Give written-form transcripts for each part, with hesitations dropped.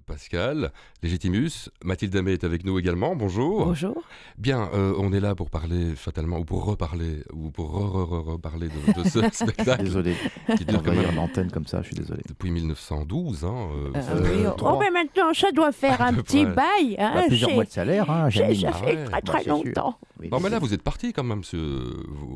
Pascal, Légitimus. Mathilde Amet est avec nous également. Bonjour. Bonjour. Bien, on est là pour parler fatalement, ou pour reparler, ou pour reparler de ce spectacle. Désolé, qui dure quand même l'antenne comme ça, je suis désolé. depuis 1912. Oui. Oh, mais maintenant, ça doit faire un peu petit près. bail. Hein, Plusieurs mois de salaire, hein, Janine. ça fait ouais. très très Bah, c'est sûr. longtemps. Oui, Non, mais là, vous êtes parti quand même.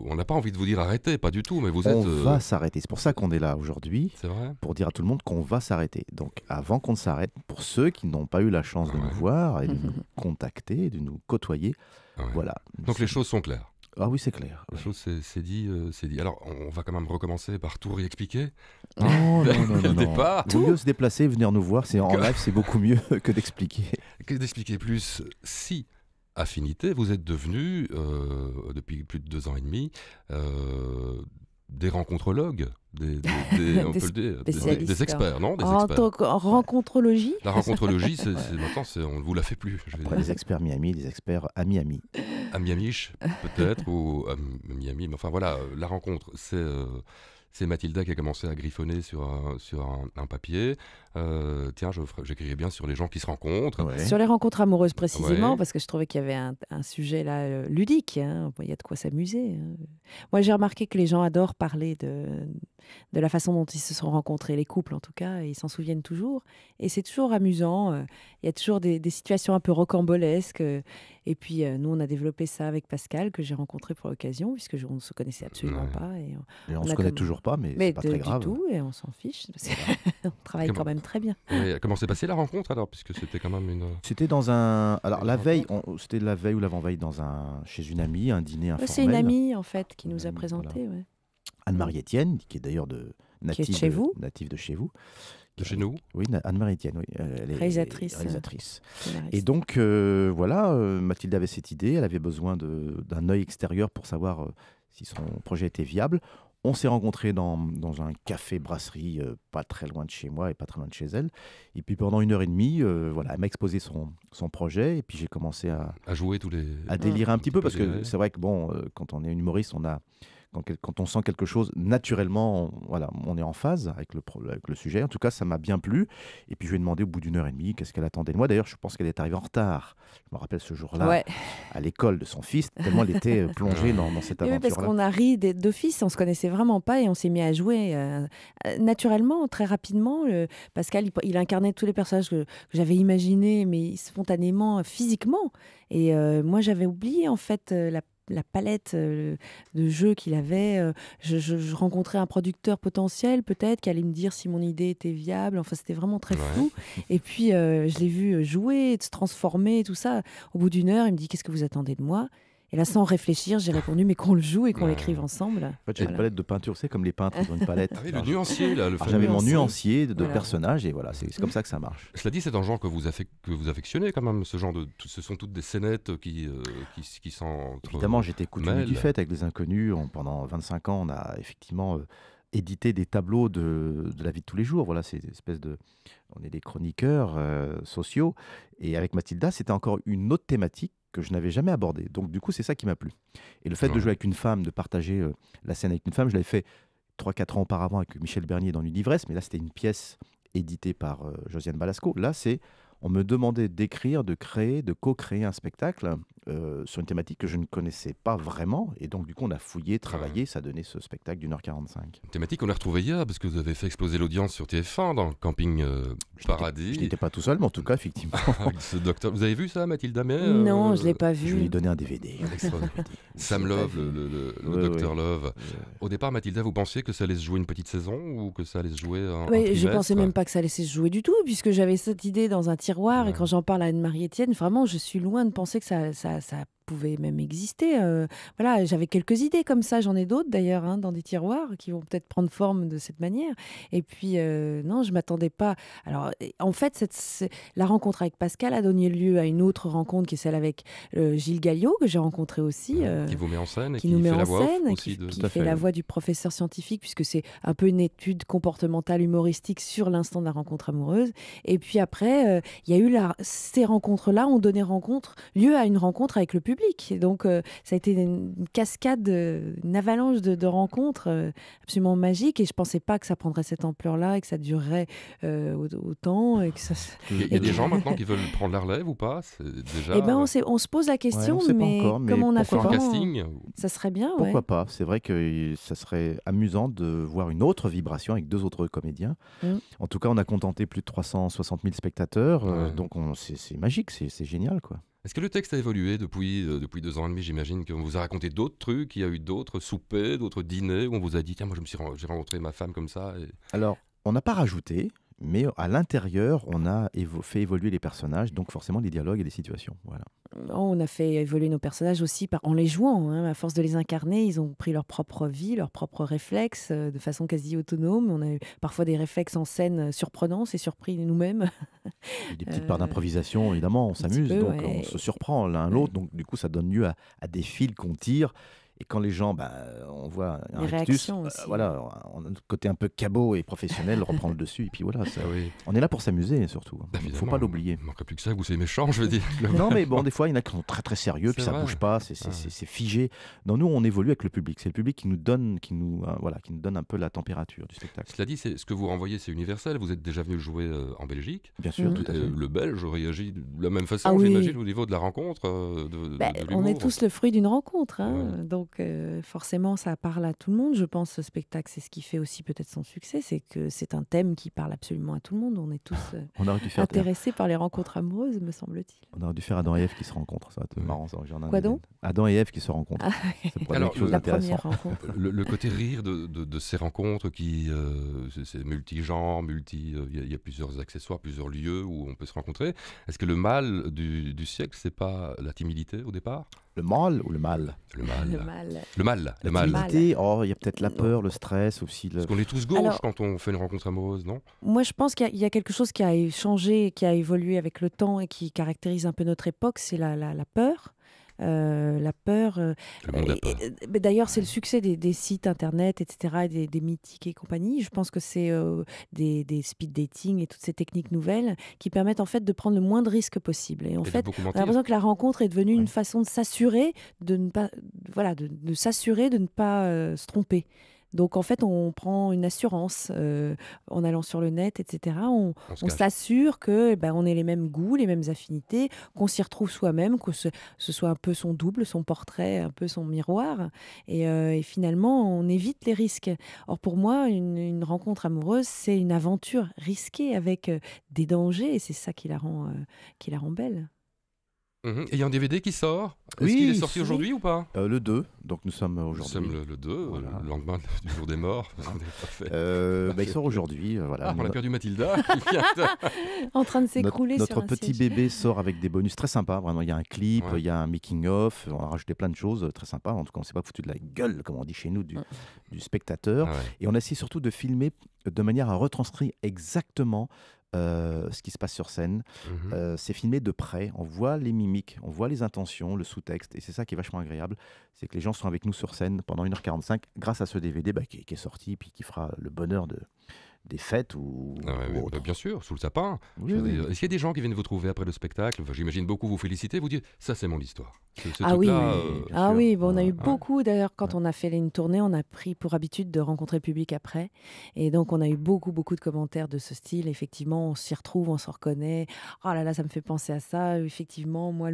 On n'a pas envie de vous dire arrêtez, pas du tout, mais vous êtes. on va s'arrêter. C'est pour ça qu'on est là aujourd'hui, C'est vrai. pour dire à tout le monde qu'on va s'arrêter. Donc, avant qu'on ne s'arrête, pour ceux qui n'ont pas eu la chance de Ouais. nous voir et de nous contacter, de nous côtoyer, Ouais. voilà. Donc les choses sont claires. Ah oui, c'est clair. Les choses, c'est dit, c'est dit. Alors, on va quand même recommencer par tout réexpliquer. Non, Dès non, non, le non. départ. Vaut mieux se déplacer, venir nous voir. C'est en live, c'est beaucoup mieux que d'expliquer. Que d'expliquer plus si affinité, vous êtes devenus, depuis plus de 2 ans et demi, des rencontrologues, on peut le dire, spécialistes, des experts, non? Des En experts. tant que rencontrologie, La rencontrologie, maintenant, on ne vous la fait plus. Je vais Après, dire. les experts Miami, les experts Ami-Ami. À Miami, peut-être, ou à Miami, mais enfin voilà, la rencontre, c'est Mathilda qui a commencé à griffonner sur un papier. Tiens, j'écrirai bien sur les gens qui se rencontrent. Ouais. sur les rencontres amoureuses précisément, Ouais. parce que je trouvais qu'il y avait un sujet là ludique. Hein. Il y a de quoi s'amuser. Hein. Moi, j'ai remarqué que les gens adorent parler de la façon dont ils se sont rencontrés, les couples en tout cas, et ils s'en souviennent toujours. Et c'est toujours amusant. Il y a toujours des situations un peu rocambolesques. Et puis, nous, on a développé ça avec Pascal, que j'ai rencontré pour l'occasion, puisque on ne se connaissait absolument Ouais. pas. Et Et on On se a connaît comme- toujours pas, mais mais c'est pas très du grave. tout, et on s'en fiche. Parce on travaille Comment- quand même très bien. Et comment s'est passée la rencontre alors, puisque c'était quand même une. C'était dans un. Alors Une la veille, rencontre. c'était la veille ou l'avant-veille chez une amie, un dîner informel. C'est une amie, en fait, qui Une nous a amie, présenté. Ouais. Anne-Marie Etienne, qui est d'ailleurs Qui est de chez vous. native de chez vous. De chez nous. Oui, Anne-Marie Etienne, oui. Elle est Réalisatrice. réalisatrice. Scénariste. Et donc, voilà, Mathilde avait cette idée, elle avait besoin d'un œil extérieur pour savoir si son projet était viable. On s'est rencontrés dans un café-brasserie pas très loin de chez moi et pas très loin de chez elle. Et puis pendant 1h30, voilà, elle m'a exposé son projet et puis j'ai commencé À jouer tous les. à délirer un petit peu parce que délirer. c'est vrai que bon, quand on est humoriste, quand on sent quelque chose, naturellement, voilà, on est en phase avec le sujet. En tout cas, ça m'a bien plu. Et puis je lui ai demandé au bout d'1h30 qu'est-ce qu'elle attendait de moi. D'ailleurs, je pense qu'elle est arrivée en retard. Je me rappelle ce jour-là Ouais. à l'école de son fils, tellement elle était plongée dans cette Oui, parce aventure-là. qu'on a ri d'office, on se connaissait vraiment pas et on s'est mis à jouer naturellement, très rapidement. Pascal, il incarnait tous les personnages que j'avais imaginés, mais spontanément, physiquement. Et moi, j'avais oublié en fait la palette de jeux qu'il avait. Je rencontrais un producteur potentiel, peut-être, qui allait me dire si mon idée était viable. Enfin, c'était vraiment très Ouais. flou. Et puis, je l'ai vu jouer, se transformer, tout ça. Au bout d'une heure, il me dit, qu'est-ce que vous attendez de moi? Et là, sans réfléchir, j'ai répondu, mais qu'on le joue et qu'on Ouais. l'écrive ensemble. En fait, j'ai une Voilà. palette de peinture, c'est comme les peintres, ils ont une palette. Ah oui, le Alors, nuancier, là, le alors, fameux j'avais mon nuancier. nuancier de Voilà. personnages et voilà, c'est comme ça que ça marche. Cela dit, c'est un genre que vous affectionnez quand même, ce genre de. Ce sont toutes des scénettes qui s'entre. Évidemment, j'étais coutumier mêle. du fait avec les Inconnus. Pendant 25 ans, on a effectivement édité des tableaux de la vie de tous les jours. Voilà, c'est une espèce de. On est des chroniqueurs sociaux. Et avec Mathilda, c'était encore une autre thématique que je n'avais jamais abordée. Donc, du coup, c'est ça qui m'a plu. Et le fait de Ouais. jouer avec une femme, de partager la scène avec une femme, je l'avais fait 3-4 ans auparavant avec Michel Bernier dans Nuit d'ivresse. Mais là, c'était une pièce éditée par Josiane Balasco. Là, on me demandait d'écrire, de créer, de co-créer un spectacle sur une thématique que je ne connaissais pas vraiment. Et donc, du coup, on a fouillé, travaillé, ça donnait ce spectacle d'1h45. Thématique qu'on a retrouvée hier, parce que vous avez fait exploser l'audience sur TF1 dans Camping Paradis. Je n'étais pas tout seul, mais en tout cas, effectivement, Avec ce docteur. Vous avez vu ça, Mathilde Amet Non, je l'ai pas je lui ai vu. donné un DVD. Sam Je l'ai Love, pas vu. le Ouais, docteur ouais. Love. Au départ, Mathilda, vous pensiez que ça allait se jouer une petite saison ou que ça allait se jouer un Ouais, je trimestre? pensais même pas que ça laissait se jouer du tout, puisque j'avais cette idée dans un tiroir, et Ouais. quand j'en parle à Anne-Marie Etienne, vraiment, je suis loin de penser que ça pouvait même exister. Voilà, j'avais quelques idées comme ça, j'en ai d'autres d'ailleurs, hein, dans des tiroirs, qui vont peut-être prendre forme de cette manière. Et puis, non, je m'attendais pas. Alors, en fait, la rencontre avec Pascal a donné lieu à une autre rencontre, qui est celle avec Gilles Galliot, que j'ai rencontré aussi. Qui vous met en scène et Qui qui nous met fait en la voix off scène, aussi de. qui Tout à fait fait, la oui. voix du professeur scientifique, puisque c'est un peu une étude comportementale humoristique sur l'instant de la rencontre amoureuse. Et puis après, il y a eu ces rencontres-là ont donné lieu à une rencontre avec le public. public. Et donc, ça a été une cascade, une avalanche de rencontres absolument magiques. Et je ne pensais pas que ça prendrait cette ampleur-là et que ça durerait autant. Et que ça... Il y a des gens maintenant qui veulent prendre la relève ou pas? C'est déjà... Eh ben, on se pose la question, sait pas mais encore, mais comme on a fait Pour un vraiment, casting, ça serait bien. Pourquoi ouais. pas? C'est vrai que ça serait amusant de voir une autre vibration avec 2 autres comédiens. Mm. En tout cas, on a contenté plus de 360 000 spectateurs, Ouais. donc c'est magique, c'est génial, quoi. est-ce que le texte a évolué depuis 2 ans et demi? J'imagine qu'on vous a raconté d'autres trucs, il y a eu d'autres soupers, d'autres dîners où on vous a dit tiens, moi j'ai rencontré ma femme comme ça. Et... Alors, on n'a pas rajouté, mais à l'intérieur, on a fait évoluer les personnages, donc forcément des dialogues et des situations. Voilà. On a fait évoluer nos personnages aussi en les jouant. Hein. À force de les incarner, ils ont pris leur propre vie, leurs propres réflexes de façon quasi autonome. On a eu parfois des réflexes en scène surprenants, c'est surpris nous-mêmes. Et des petites parts d'improvisation, évidemment, on s'amuse, peu, donc ouais. on se surprend l'un Ouais. l'autre, donc du coup, ça donne lieu à des fils qu'on tire. Et quand les gens, on voit un Les rictus, réactions aussi. voilà, on a notre côté un peu cabot et professionnel reprend le dessus. Et puis voilà, Ah oui, on est là pour s'amuser surtout. Il ne faut évidemment, pas l'oublier. Il ne manquerait plus que ça, que vous soyez méchant, je veux dire. Non, mais bon, des fois, il y en a qui sont très très sérieux, C'est puis ça vrai. bouge pas, Ouais. c'est figé. Non, nous, on évolue avec le public. C'est le public qui nous donne, voilà, qui nous donne un peu la température du spectacle. Cela dit, ce que vous renvoyez, c'est universel. Vous êtes déjà venu jouer en Belgique. Bien sûr, Mhm. tout à fait. Le Belge réagit de la même façon, Ah oui. j'imagine, au niveau de la rencontre, de On est l'humour. tous le fruit d'une rencontre. Hein. Ouais. Donc, forcément, ça parle à tout le monde. Je pense ce spectacle, c'est ce qui fait aussi peut-être son succès. C'est que c'est un thème qui parle absolument à tout le monde. On est tous On aurait dû faire, intéressés par les rencontres amoureuses, me semble-t-il. on aurait dû faire Adam et Ève qui se rencontrent. Ça va être Ouais. marrant, ça. J'en ai un Quoi idée. donc Adam et Ève qui se rencontrent. Ah, Ça pourrait Alors, être quelque chose la d'intéressant. première rencontre. Le côté rire de ces rencontres qui c'est multi-genres, il y a plusieurs accessoires, plusieurs lieux où on peut se rencontrer. Est-ce que le mal du siècle, c'est pas la timidité au départ? Le mal ou le mal? Le mal. Le mal. Le mal. La Le mal. timidité, il y a peut-être la peur, le stress aussi. Parce qu'on est tous gauches Alors- quand on fait une rencontre amoureuse, non? Moi, je pense qu'il y a quelque chose qui a changé, qui a évolué avec le temps et qui caractérise un peu notre époque, c'est la peur. La peur. Le monde a peur. Mais d'ailleurs, c'est le succès des sites internet, etc., et des mythiques et compagnie. Je pense que c'est des speed dating et toutes ces techniques nouvelles qui permettent en fait de prendre le moins de risques possible. Et en Et de fait, beaucoup on a mentir. l'impression que la rencontre est devenue Ouais. une façon de s'assurer de ne pas, voilà, de s'assurer de ne pas se tromper. Donc en fait, on prend une assurance en allant sur le net, etc. On se On cache. s'assure que on ait les mêmes goûts, les mêmes affinités, qu'on s'y retrouve soi-même, que ce soit un peu son double, son portrait, un peu son miroir. Et finalement, on évite les risques. Or pour moi, une rencontre amoureuse, c'est une aventure risquée avec des dangers, et c'est ça qui la rend belle. Mhm. Et il y a un DVD qui sort. Est-ce Oui, qu'il est sorti oui. aujourd'hui ou pas? Le 2, donc nous sommes Nous aujourd'hui. sommes le 2, Voilà. le lendemain du jour des morts. Parfait. Il sort aujourd'hui. Voilà. Ah, on a perdu Mathilda. qui vient de- En train de Notre, s'écrouler sur notre un petit siège. bébé sort avec des bonus très sympas. Vraiment, il y a un clip, Ouais. il y a un making-of. On a rajouté plein de choses très sympas. En tout cas, on ne s'est pas foutu de la gueule, comme on dit chez nous, du spectateur. Ah ouais. Et on a essayé surtout de filmer de manière à retranscrire exactement ce qui se passe sur scène. Mhm. C'est filmé de près, on voit les mimiques, on voit les intentions, le sous-texte, et c'est ça qui est vachement agréable, c'est que les gens sont avec nous sur scène pendant 1h45 grâce à ce DVD qui est sorti, puis qui fera le bonheur des fêtes ou, Ah ouais, ou autres. bien sûr, sous le sapin. Oui, Je veux oui. dire, est-ce qu'il y a des gens qui viennent vous trouver après le spectacle? Enfin, j'imagine beaucoup vous féliciter, vous dire ça c'est mon histoire. Ce Ah oui, truc-là, bien ah sûr. oui, on a eu Ouais. beaucoup, d'ailleurs, quand on a fait une tournée, on a pris pour habitude de rencontrer le public après. Et donc, on a eu beaucoup de commentaires de ce style. Effectivement, on s'y retrouve, on s'en reconnaît. Oh là là, ça me fait penser à ça. Effectivement, moi,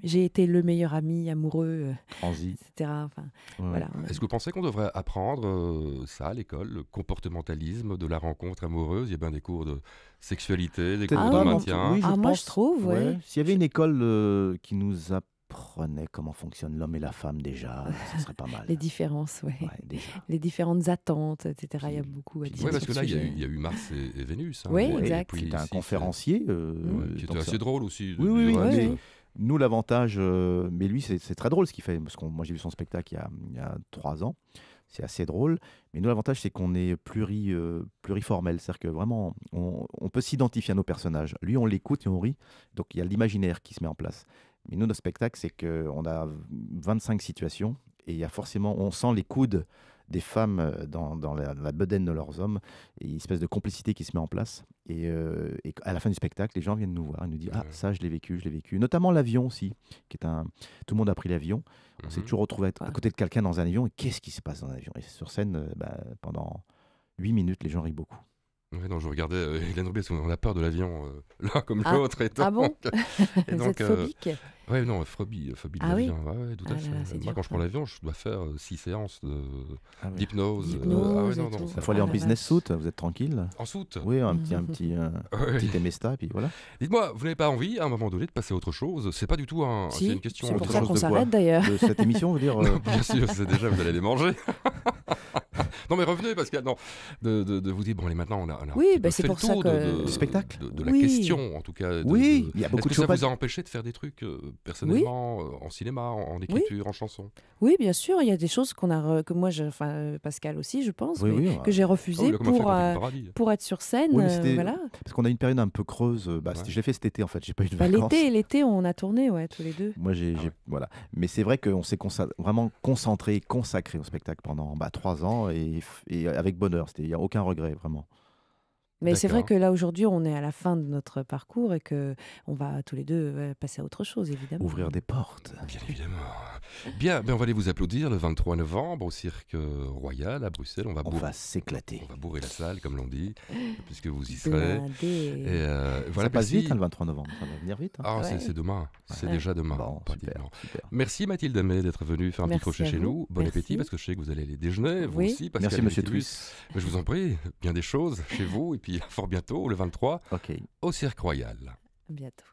j'ai été le meilleur ami amoureux, Transi. etc. Enfin, Ouais. voilà. Est-ce que vous pensez qu'on devrait apprendre ça à l'école, le comportementalisme de la rencontre amoureuse? Il y a bien des cours de sexualité, des Peut-être cours Ah de oui, maintien. oui, Ah, moi, je pense, trouve, ouais. S'il y avait une école qui nous apprenait comment fonctionne l'homme et la femme déjà, ça serait pas mal. Les différences, ouais. Ouais, déjà. Les différentes attentes, etc. Il y a beaucoup à Puis- dire. Oui, parce sur que le là, sujet. il y a eu Mars et Vénus. hein. Oui, Et exact. puis C'était un ici, conférencier. qui était donc assez ça- drôle aussi. Oui, oui, du oui, reste. mais nous, l'avantage, mais lui, c'est très drôle ce qu'il fait, parce que moi, j'ai vu son spectacle il y a 3 ans. C'est assez drôle. Mais nous, l'avantage, c'est qu'on est pluriformel. C'est-à-dire que vraiment, on peut s'identifier à nos personnages. Lui, on l'écoute et on rit. Donc, il y a l'imaginaire qui se met en place. Mais nous, notre spectacle, c'est qu'on a 25 situations et il y a forcément, on sent les coudes des femmes dans la bedaine de leurs hommes, et une espèce de complicité qui se met en place. Et à la fin du spectacle, les gens viennent nous voir et nous disent ah, ça je l'ai vécu, notamment l'avion aussi, qui est tout le monde a pris l'avion. On s'est toujours retrouvé à côté de quelqu'un dans un avion, et qu'est-ce qui se passe dans un avion? Et sur scène, pendant 8 minutes, les gens rient beaucoup. Ouais, non, je regardais Hélène Roubier, on a peur de l'avion, l'un comme l'autre. Ah bon? Et Vous donc, êtes phobique? ouais, non, phobie de Ah oui? l'avion. Ouais, tout à Ah là fait. là, c'est Moi, dur, quand je ça. prends l'avion, je dois faire 6 séances Ah ouais. d'hypnose. D'hypnose ah et ouais, non, tout. ça Il faut aller Oh en la business vache. suit, vous êtes tranquille. En soute. Oui, un petit Ouais. Emesta, et puis voilà. Dites-moi, vous n'avez pas envie, à un moment donné, de passer à autre chose? C'est pas du tout Si, c'est une question c'est pour autre ça chose qu'on de quoi s'arrête d'ailleurs. De cette émission, vous dire Non, bien sûr, c'est déjà, vous allez les manger. Non, mais revenez, Pascal, non, de vous dire, bon, allez, maintenant, on a Oui, un petit peu c'est fait pour le ça tour que- Du spectacle. de la Oui. question, en tout cas. Oui, il y a beaucoup de Est-ce que choses. ça vous a empêché de faire des trucs personnellement, en cinéma, en écriture, en chanson? Oui, bien sûr, il y a des choses que moi, Pascal aussi, je pense, Oui, mais oui, que j'ai Oh, refusées il a comment fait pour, quand il me paradis. pour être sur scène. Oui, mais c'était- Voilà. Parce qu'on a une période un peu creuse. Je l'ai fait cet été, en fait. J'ai pas eu de Bah, vacances. l'été, on a tourné, ouais, tous les deux. Moi, voilà. Mais c'est vrai qu'on s'est vraiment concentré, consacré au spectacle pendant 3 ans, et avec bonheur. Il n'y a aucun regret, vraiment. Mais c'est vrai D'accord. que là, aujourd'hui, on est à la fin de notre parcours et que on va tous les deux passer à autre chose, évidemment. Ouvrir des portes. Bien évidemment. Bien, ben on va aller vous applaudir le 23 novembre au Cirque Royal à Bruxelles. On va On va s'éclater. bourrer la salle, comme l'on dit, puisque vous y serez. Blindé. Et voilà, Ça passe merci. vite, le 23 novembre. Ça va venir vite. Ah, Ouais. c'est demain. C'est Ouais. déjà demain, Bon, pratiquement. super. Merci Mathilde Amet d'être venue faire un petit Merci crochet à chez vous. nous. Bon Merci. appétit, parce que je sais que vous allez aller déjeuner, vous Oui. aussi. Pascal Merci, monsieur Métellus. Twiss. Mais je vous en prie, bien des choses chez vous. Et puis fort bientôt, le 23, Ok. au Cirque Royal. À bientôt.